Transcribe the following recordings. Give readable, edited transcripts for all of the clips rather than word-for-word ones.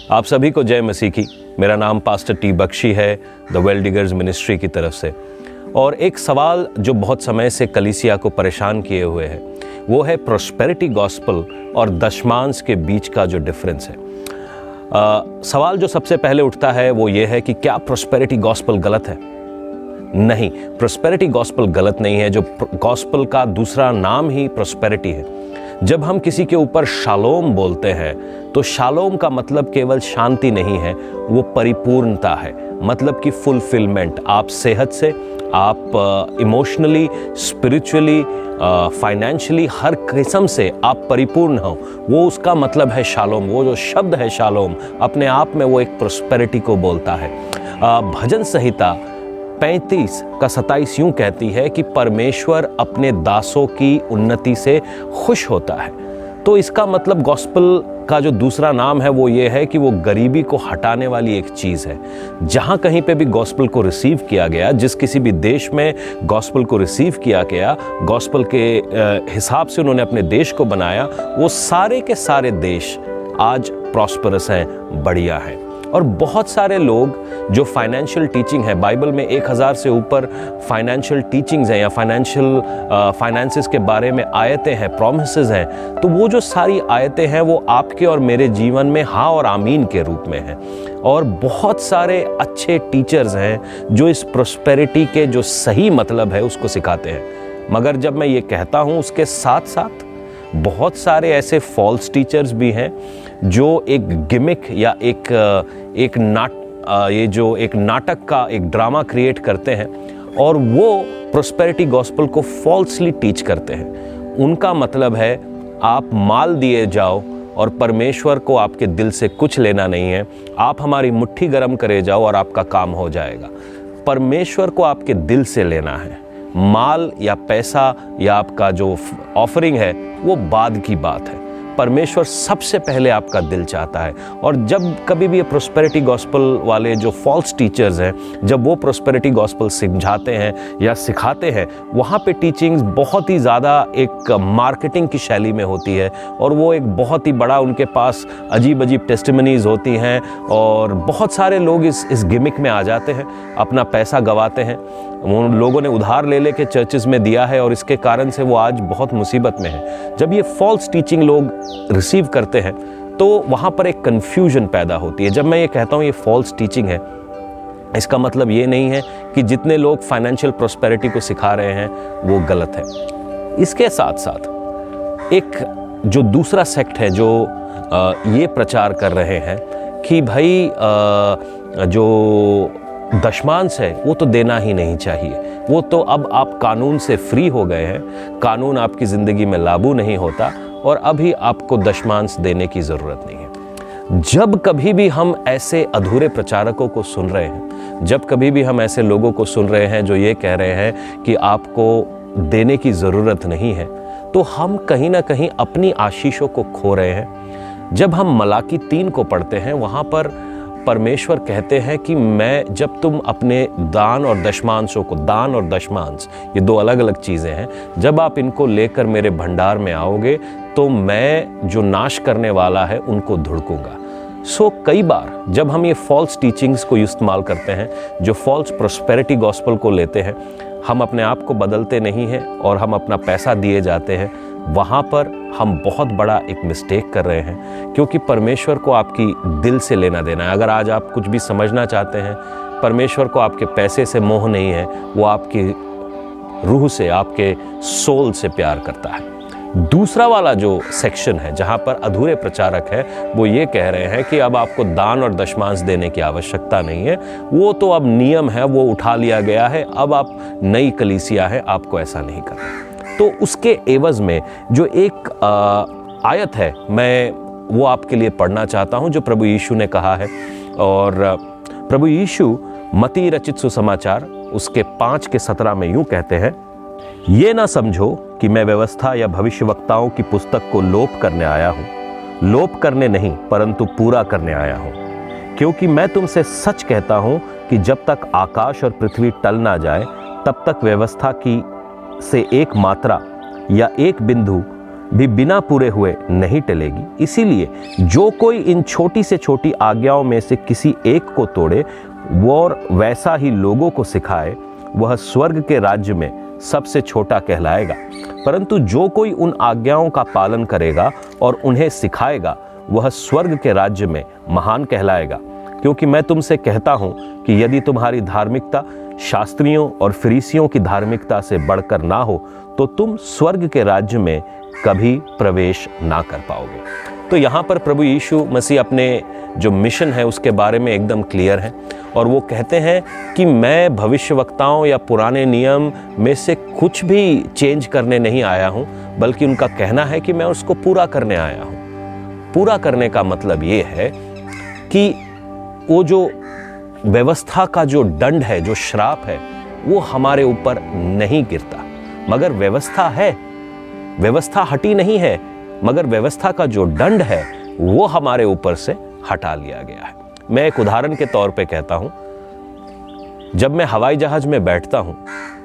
आप सभी को जय मसीह की। मेरा नाम पास्टर टी बख्शी है, द वेल डिगर्स मिनिस्ट्री की तरफ से। और एक सवाल जो बहुत समय से कलीसिया को परेशान किए हुए है वो है प्रोस्पेरिटी गॉस्पल और दशमांश के बीच का जो डिफरेंस है। सवाल जो सबसे पहले उठता है वो ये है कि क्या प्रोस्पेरिटी गॉस्पल गलत है? नहीं, प्रोस्पेरिटी गॉस्पल गलत नहीं है। जो गॉस्पल का दूसरा नाम ही प्रोस्पेरिटी है। जब हम किसी के ऊपर शालोम बोलते हैं तो शालोम का मतलब केवल शांति नहीं है, वो परिपूर्णता है। मतलब कि फुलफिलमेंट। आप सेहत से, आप इमोशनली, स्पिरिचुअली, फाइनेंशियली, हर किस्म से आप परिपूर्ण हो, वो उसका मतलब है शालोम। वो जो शब्द है शालोम, अपने आप में वो एक प्रोस्पेरिटी को बोलता है। भजन संहिता 35:27 यूं कहती है कि परमेश्वर अपने दासों की उन्नति से खुश होता है। तो इसका मतलब गॉस्पल का जो दूसरा नाम है वो ये है कि वो गरीबी को हटाने वाली एक चीज़ है। जहाँ कहीं पे भी गॉस्पल को रिसीव किया गया, जिस किसी भी देश में गॉस्पल को रिसीव किया गया, गॉस्पल के हिसाब से उन्होंने अपने देश को बनाया, वो सारे के सारे देश आज प्रॉस्परस हैं, बढ़िया हैं। और बहुत सारे लोग जो फाइनेंशियल टीचिंग है, बाइबल में 1000 से ऊपर फाइनेंशियल टीचिंग्स हैं या फाइनेंसेस के बारे में आयतें हैं, प्रॉमिसेस हैं। तो वो जो सारी आयतें हैं वो आपके और मेरे जीवन में हाँ और आमीन के रूप में हैं। और बहुत सारे अच्छे टीचर्स हैं जो इस प्रोस्पेरिटी के जो सही मतलब है उसको सिखाते हैं। मगर जब मैं ये कहता हूँ, उसके साथ साथ बहुत सारे ऐसे फॉल्स टीचर्स भी हैं जो एक गिमिक या एक नाटक का एक ड्रामा क्रिएट करते हैं और वो प्रोस्पेरिटी गॉस्पल को फॉल्सली टीच करते हैं। उनका मतलब है आप माल दिए जाओ और परमेश्वर को आपके दिल से कुछ लेना नहीं है। आप हमारी मुट्ठी गर्म करे जाओ और आपका काम हो जाएगा। परमेश्वर को आपके दिल से लेना है। माल या पैसा या आपका जो ऑफरिंग है वो बाद की बात है। परमेश्वर सबसे पहले आपका दिल चाहता है। और जब कभी भी ये प्रोस्पेरिटी गॉस्पल वाले जो फॉल्स टीचर्स हैं, जब वो प्रोस्पेरिटी गॉस्पल समझाते हैं या सिखाते हैं, वहाँ पे टीचिंग्स बहुत ही ज़्यादा एक मार्केटिंग की शैली में होती है और वो एक बहुत ही बड़ा, उनके पास अजीब अजीब टेस्टिमनीज होती हैं और बहुत सारे लोग इस गिमिक में आ जाते हैं, अपना पैसा गंवाते हैं। उन लोगों ने उधार ले लेके चर्चेस में दिया है और इसके कारण से वो आज बहुत मुसीबत में है। जब ये फॉल्स टीचिंग लोग रिसीव करते हैं तो वहाँ पर एक कन्फ्यूजन पैदा होती है। जब मैं ये कहता हूँ ये फॉल्स टीचिंग है, इसका मतलब ये नहीं है कि जितने लोग फाइनेंशियल प्रोस्पेरिटी को सिखा रहे हैं वो गलत है। इसके साथ साथ एक जो दूसरा सेक्ट है जो ये प्रचार कर रहे हैं कि भाई जो दशमांश है वो तो देना ही नहीं चाहिए, वो तो अब आप कानून से फ्री हो गए हैं, कानून आपकी ज़िंदगी में लागू नहीं होता और अभी आपको दशमांश देने की ज़रूरत नहीं है। जब कभी भी हम ऐसे अधूरे प्रचारकों को सुन रहे हैं, जब कभी भी हम ऐसे लोगों को सुन रहे हैं जो ये कह रहे हैं कि आपको देने की ज़रूरत नहीं है, तो हम कहीं ना कहीं अपनी आशीषों को खो रहे हैं। जब हम मलाकी 3 को पढ़ते हैं, वहाँ पर परमेश्वर कहते हैं कि मैं, जब तुम अपने दान और दशमांशों को, दान और दशमांश ये 2 अलग अलग चीज़ें हैं, जब आप इनको लेकर मेरे भंडार में आओगे तो मैं जो नाश करने वाला है उनको धुड़कूंगा। कई बार जब हम ये फॉल्स टीचिंग्स को इस्तेमाल करते हैं, जो फॉल्स प्रोस्पेरिटी गॉस्पल को लेते हैं, हम अपने आप को बदलते नहीं हैं और हम अपना पैसा दिए जाते हैं, वहाँ पर हम बहुत बड़ा एक मिस्टेक कर रहे हैं। क्योंकि परमेश्वर को आपकी दिल से लेना देना है। अगर आज आप कुछ भी समझना चाहते हैं, परमेश्वर को आपके पैसे से मोह नहीं है, वो आपकी रूह से, आपके सोल से प्यार करता है। दूसरा वाला जो सेक्शन है जहाँ पर अधूरे प्रचारक है, वो ये कह रहे हैं कि अब आपको दान और दशमांश देने की आवश्यकता नहीं है, वो तो अब नियम है, वो उठा लिया गया है, अब आप नई कलीसिया है, आपको ऐसा नहीं करना। तो उसके एवज में जो एक आयत है, मैं वो आपके लिए पढ़ना चाहता हूँ जो प्रभु यीशु ने कहा है। और प्रभु यीशु मत्ती रचित सुसमाचार उसके 5:17 में यूं कहते हैं, ये ना समझो कि मैं व्यवस्था या भविष्यवक्ताओं की पुस्तक को लोप करने आया हूँ। लोप करने नहीं परंतु पूरा करने आया हूँ। क्योंकि मैं तुमसे सच कहता हूँ कि जब तक आकाश और पृथ्वी टल ना जाए, तब तक व्यवस्था की से एक मात्रा या एक बिंदु भी बिना पूरे हुए नहीं टलेगी। इसीलिए जो कोई इन छोटी से छोटी आज्ञाओं में से किसी एक को तोड़े और वैसा ही लोगों को सिखाए, वह स्वर्ग के राज्य में सबसे छोटा कहलाएगा। परंतु जो कोई उन आज्ञाओं का पालन करेगा और उन्हें सिखाएगा, वह स्वर्ग के राज्य में महान कहलाएगा। क्योंकि मैं तुमसे कहता हूं कि यदि तुम्हारी धार्मिकता शास्त्रियों और फरीसियों की धार्मिकता से बढ़कर ना हो, तो तुम स्वर्ग के राज्य में कभी प्रवेश ना कर पाओगे। तो यहाँ पर प्रभु यीशु मसीह अपने जो मिशन है उसके बारे में एकदम क्लियर है, और वो कहते हैं कि मैं भविष्यवक्ताओं या पुराने नियम में से कुछ भी चेंज करने नहीं आया हूँ, बल्कि उनका कहना है कि मैं उसको पूरा करने आया हूँ। पूरा करने का मतलब ये है कि वो जो व्यवस्था का जो दंड है, जो श्राप है, वो हमारे ऊपर नहीं गिरता। मगर व्यवस्था है, व्यवस्था हटी नहीं है, मगर व्यवस्था का जो दंड है वो हमारे ऊपर से हटा लिया गया है। मैं एक उदाहरण के तौर पे कहता हूं, जब मैं हवाई जहाज में बैठता हूं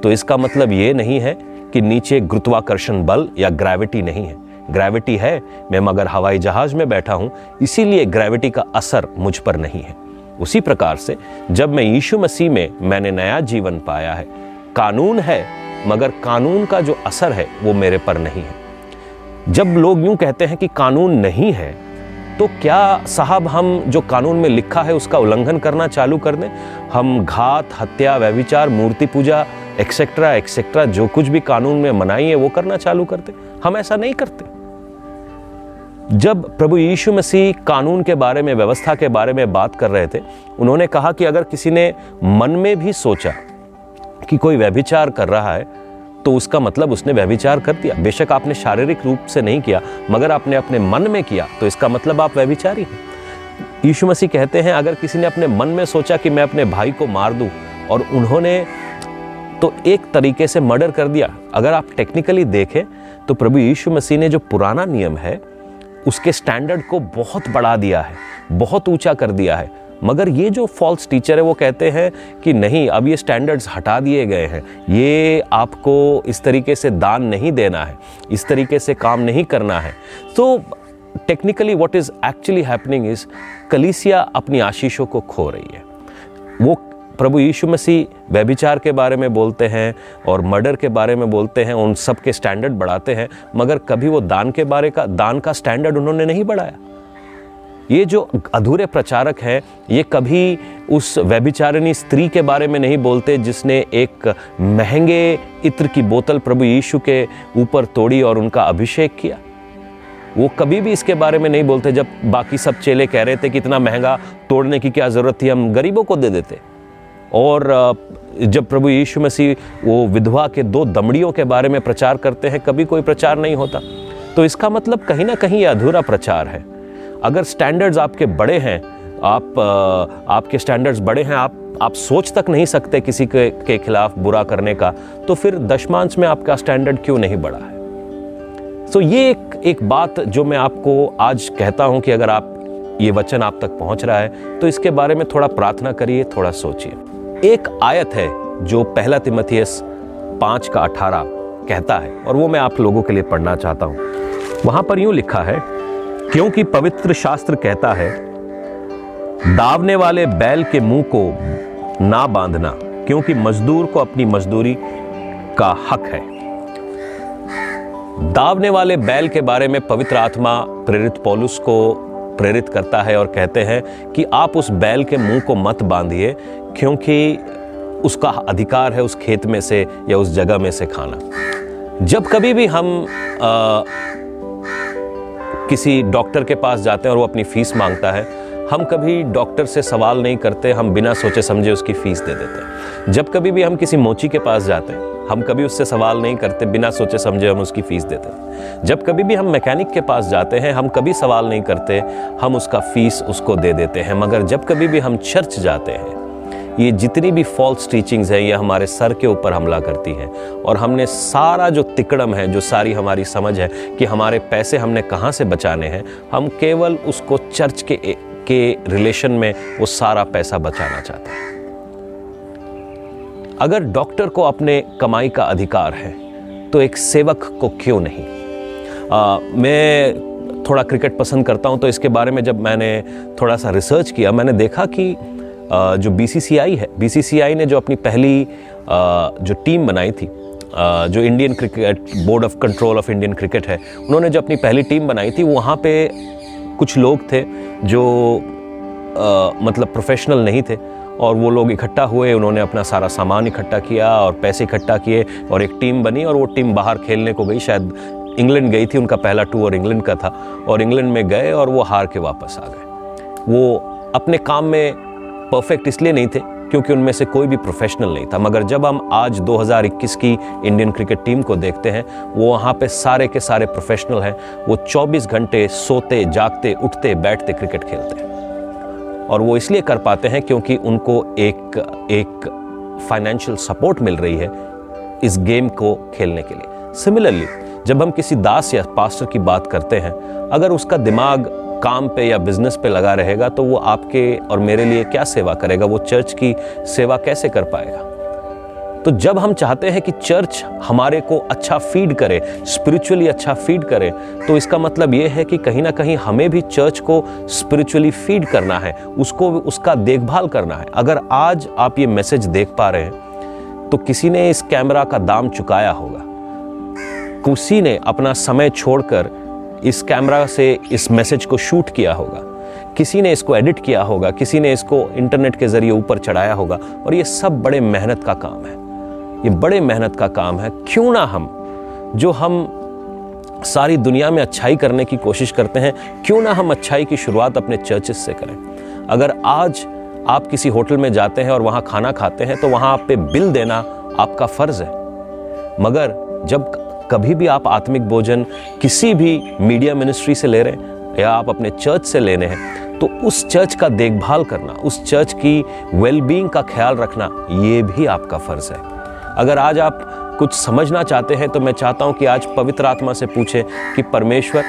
तो इसका मतलब ये नहीं है कि नीचे गुरुत्वाकर्षण बल या ग्रेविटी नहीं है। ग्रेविटी है, मैं मगर हवाई जहाज में बैठा हूं, इसीलिए ग्रेविटी का असर मुझ पर नहीं है। उसी प्रकार से जब मैं यीशु मसीह में मैंने नया जीवन पाया है, कानून है, मगर कानून का जो असर है वो मेरे पर नहीं है। जब लोग यूं कहते हैं कि कानून नहीं है, तो क्या साहब हम जो कानून में लिखा है उसका उल्लंघन करना चालू कर दें? हम घात, हत्या, व्यभिचार, मूर्ति पूजा एक्सेट्रा एक्सेट्रा जो कुछ भी कानून में मनाई है वो करना चालू करते? हम ऐसा नहीं करते। जब प्रभु यीशु मसीह कानून के बारे में, व्यवस्था के बारे में बात कर रहे थे, उन्होंने कहा कि अगर किसी ने मन में भी सोचा कि कोई व्यभिचार कर रहा है, तो उसका मतलब उसने व्यभिचार कर दिया। बेशक आपने शारीरिक रूप से नहीं किया, मगर आपने अपने मन में किया, तो इसका मतलब आप व्यभिचारी हैं। यीशु मसीह कहते हैं अगर किसी ने अपने मन में सोचा कि मैं अपने भाई को मार दूं, और उन्होंने तो एक तरीके से मर्डर कर दिया। अगर आप टेक्निकली देखें तो प्रभु यीशु मसीह ने जो पुराना नियम है उसके स्टैंडर्ड को बहुत बढ़ा दिया है, बहुत ऊंचा कर दिया है। मगर ये जो फॉल्स टीचर है वो कहते हैं कि नहीं, अब ये स्टैंडर्ड्स हटा दिए गए हैं, ये आपको इस तरीके से दान नहीं देना है, इस तरीके से काम नहीं करना है। तो technically what is actually happening is कलीसिया अपनी आशीषों को खो रही है। वो प्रभु यीशु मसीह व्यभिचार के बारे में बोलते हैं और मर्डर के बारे में बोलते हैं, उन सब के स्टैंडर्ड बढ़ाते हैं, मगर कभी वो दान का स्टैंडर्ड उन्होंने नहीं बढ़ाया। ये जो अधूरे प्रचारक हैं, ये कभी उस व्यभिचारिणी स्त्री के बारे में नहीं बोलते जिसने एक महंगे इत्र की बोतल प्रभु यीशु के ऊपर तोड़ी और उनका अभिषेक किया। वो कभी भी इसके बारे में नहीं बोलते। जब बाकी सब चेले कह रहे थे कि इतना महंगा तोड़ने की क्या ज़रूरत थी, हम गरीबों को दे देते। और जब प्रभु यीशु मसीह वो विधवा के 2 दमड़ियों के बारे में प्रचार करते हैं, कभी कोई प्रचार नहीं होता। तो इसका मतलब कहीं ना कहीं ये अधूरा प्रचार है। अगर स्टैंडर्ड्स आपके बड़े हैं, आपके स्टैंडर्ड्स बड़े हैं, आप सोच तक नहीं सकते किसी के खिलाफ बुरा करने का, तो फिर दशमांश में आपका स्टैंडर्ड क्यों नहीं बढ़ा है? तो ये एक बात जो मैं आपको आज कहता हूं कि अगर आप ये वचन आप तक पहुंच रहा है तो इसके बारे में थोड़ा प्रार्थना करिए, थोड़ा सोचिए। एक आयत है जो 1 तिमुथियुस 5:18 कहता है, और वो मैं आप लोगों के लिए पढ़ना चाहता हूं। वहां पर यूं लिखा है, क्योंकि पवित्र शास्त्र कहता है, दावने वाले बैल के मुंह को ना बांधना, क्योंकि मजदूर को अपनी मजदूरी का हक है। दावने वाले बैल के बारे में पवित्र आत्मा प्रेरित पौलुस को प्रेरित करता है और कहते हैं कि आप उस बैल के मुंह को मत बांधिए, क्योंकि उसका अधिकार है उस खेत में से या उस जगह में से खाना। जब कभी भी हम किसी डॉक्टर के पास जाते हैं और वो अपनी फीस मांगता है, हम कभी डॉक्टर से सवाल नहीं करते, हम बिना सोचे समझे उसकी फीस दे देते हैं। जब कभी भी हम किसी मोची के पास जाते हैं, हम कभी उससे सवाल नहीं करते, बिना सोचे समझे हम उसकी फीस देते हैं। जब कभी भी हम मैकेनिक के पास जाते हैं, हम कभी सवाल नहीं करते, हम उसका फीस उसको दे देते हैं। मगर जब कभी भी हम चर्च जाते हैं, ये जितनी भी फॉल्स टीचिंग्स हैं, ये हमारे सर के ऊपर हमला करती हैं, और हमने सारा जो तिकड़म है, जो सारी हमारी समझ है कि हमारे पैसे हमने कहाँ से बचाने हैं, हम केवल उसको चर्च के रिलेशन में वो सारा पैसा बचाना चाहते हैं। अगर डॉक्टर को अपने कमाई का अधिकार है, तो एक सेवक को क्यों नहीं? मैं थोड़ा क्रिकेट पसंद करता हूं, तो इसके बारे में जब मैंने थोड़ा सा रिसर्च किया, मैंने देखा कि जो BCCI है, BCCI ने जो अपनी पहली जो टीम बनाई थी, जो Indian cricket board of control of Indian cricket है, उन्होंने जो अपनी पहली टीम बनाई थी, वहाँ पे कुछ लोग थे जो मतलब प्रोफेशनल नहीं थे, और वो लोग इकट्ठा हुए, उन्होंने अपना सारा सामान इकट्ठा किया और पैसे इकट्ठा किए और एक टीम बनी, और वो टीम बाहर खेलने को गई, शायद इंग्लैंड गई थी, उनका पहला टूर इंग्लैंड का था, और इंग्लैंड में गए और वो हार के वापस आ गए। वो अपने काम में परफेक्ट इसलिए नहीं थे क्योंकि उनमें से कोई भी प्रोफेशनल नहीं था, मगर जब हम आज 2021 की इंडियन क्रिकेट टीम को देखते हैं, वो वहाँ पे सारे के सारे प्रोफेशनल हैं। वो 24 घंटे सोते जागते उठते बैठते क्रिकेट खेलते हैं, और वो इसलिए कर पाते हैं क्योंकि उनको एक फाइनेंशियल सपोर्ट मिल रही है इस गेम को खेलने के लिए। सिमिलरली जब हम किसी दास या पास्टर की बात करते हैं, अगर उसका दिमाग काम पे या बिजनेस पे लगा रहेगा तो वो आपके और मेरे लिए क्या सेवा करेगा, वो चर्च की सेवा कैसे कर पाएगा। तो जब हम चाहते हैं कि चर्च हमारे को अच्छा फीड करे, स्पिरिचुअली अच्छा फीड करे, तो इसका मतलब ये है कि कहीं ना कहीं हमें भी चर्च को स्पिरिचुअली फीड करना है, उसको उसका देखभाल करना है। अगर आज आप ये मैसेज देख पा रहे हैं तो किसी ने इस कैमरा का दाम चुकाया होगा, किसी ने अपना समय छोड़कर इस कैमरा से इस मैसेज को शूट किया होगा, किसी ने इसको एडिट किया होगा, किसी ने इसको इंटरनेट के जरिए ऊपर चढ़ाया होगा, और ये सब बड़े मेहनत का काम है, ये बड़े मेहनत का काम है। क्यों ना हम सारी दुनिया में अच्छाई करने की कोशिश करते हैं, क्यों ना हम अच्छाई की शुरुआत अपने चर्चेस से करें। अगर आज आप किसी होटल में जाते हैं और वहाँ खाना खाते हैं तो वहाँ आप पे बिल देना आपका फर्ज है, मगर जब कभी भी आप आत्मिक भोजन किसी भी मीडिया मिनिस्ट्री से ले रहे हैं या आप अपने चर्च से लेने हैं, तो उस चर्च का देखभाल करना, उस चर्च की वेलबींग का ख्याल रखना, ये भी आपका फर्ज है। अगर आज आप कुछ समझना चाहते हैं तो मैं चाहता हूं कि आज पवित्र आत्मा से पूछें कि परमेश्वर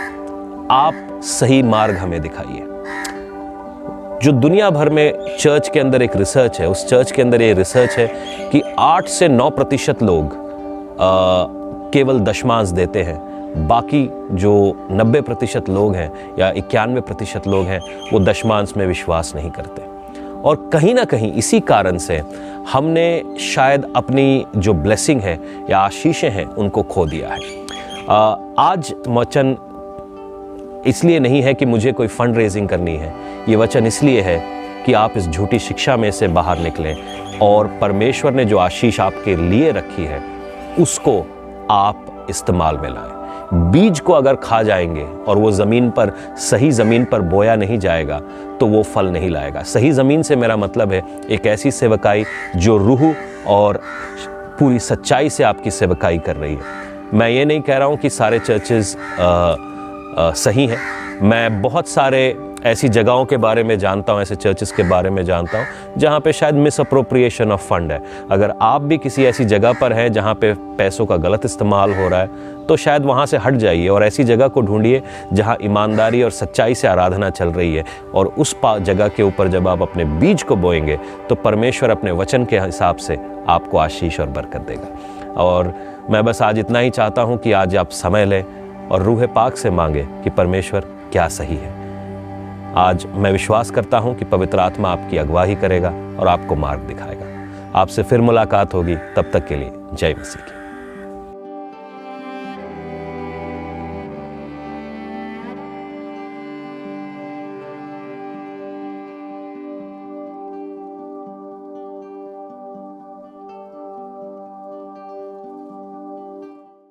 आप सही मार्ग हमें दिखाइए। जो दुनिया भर में चर्च के अंदर एक रिसर्च है, उस चर्च के अंदर ये रिसर्च है कि 8 से 9% लोग केवल दशमांश देते हैं, बाकी जो 90% लोग हैं या 91% लोग हैं वो दशमांश में विश्वास नहीं करते। और कहीं ना कहीं इसी कारण से हमने शायद अपनी जो ब्लेसिंग है या आशीषें हैं उनको खो दिया है। आज वचन इसलिए नहीं है कि मुझे कोई फंड रेजिंग करनी है, ये वचन इसलिए है कि आप इस झूठी शिक्षा में से बाहर निकलें और परमेश्वर ने जो आशीष आपके लिए रखी है उसको आप इस्तेमाल में लाएं। बीज को अगर खा जाएंगे और वो ज़मीन पर, सही ज़मीन पर बोया नहीं जाएगा तो वो फल नहीं लाएगा। सही ज़मीन से मेरा मतलब है एक ऐसी सेवकाई जो रूह और पूरी सच्चाई से आपकी सेवकाई कर रही है। मैं ये नहीं कह रहा हूँ कि सारे चर्चेज़ सही हैं। मैं बहुत सारे ऐसी जगहों के बारे में जानता हूँ, ऐसे चर्चेस के बारे में जानता हूँ जहाँ पे शायद मिस अप्रोप्रिएशन ऑफ फंड है। अगर आप भी किसी ऐसी जगह पर हैं जहाँ पे पैसों का गलत इस्तेमाल हो रहा है तो शायद वहाँ से हट जाइए और ऐसी जगह को ढूंढिए जहाँ ईमानदारी और सच्चाई से आराधना चल रही है। और उस जगह के ऊपर जब आप अपने बीज को बोएंगे तो परमेश्वर अपने वचन के हिसाब से आपको आशीष और बरकत देगा। और मैं बस आज इतना ही चाहता हूँ कि आज आप समय लें और रूह पाक से मांगे कि परमेश्वर क्या सही है। आज मैं विश्वास करता हूं कि पवित्र आत्मा आपकी अगुवाई करेगा और आपको मार्ग दिखाएगा। आपसे फिर मुलाकात होगी, तब तक के लिए जय मसीह की।